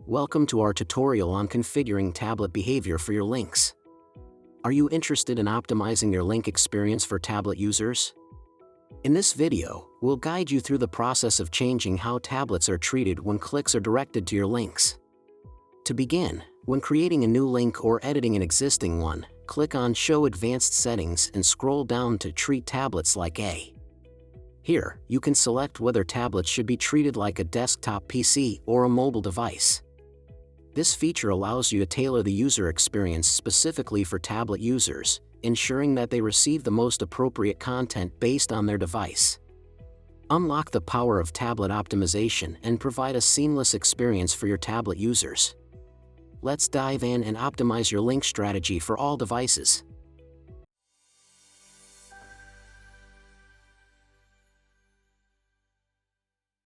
Welcome to our tutorial on configuring tablet behavior for your links. Are you interested in optimizing your link experience for tablet users? In this video, we'll guide you through the process of changing how tablets are treated when clicks are directed to your links. To begin, when creating a new link or editing an existing one, click on Show Advanced Settings and scroll down to Treat Tablets like A. Here, you can select whether tablets should be treated like a desktop PC or a mobile device. This feature allows you to tailor the user experience specifically for tablet users, ensuring that they receive the most appropriate content based on their device. Unlock the power of tablet optimization and provide a seamless experience for your tablet users. Let's dive in and optimize your link strategy for all devices.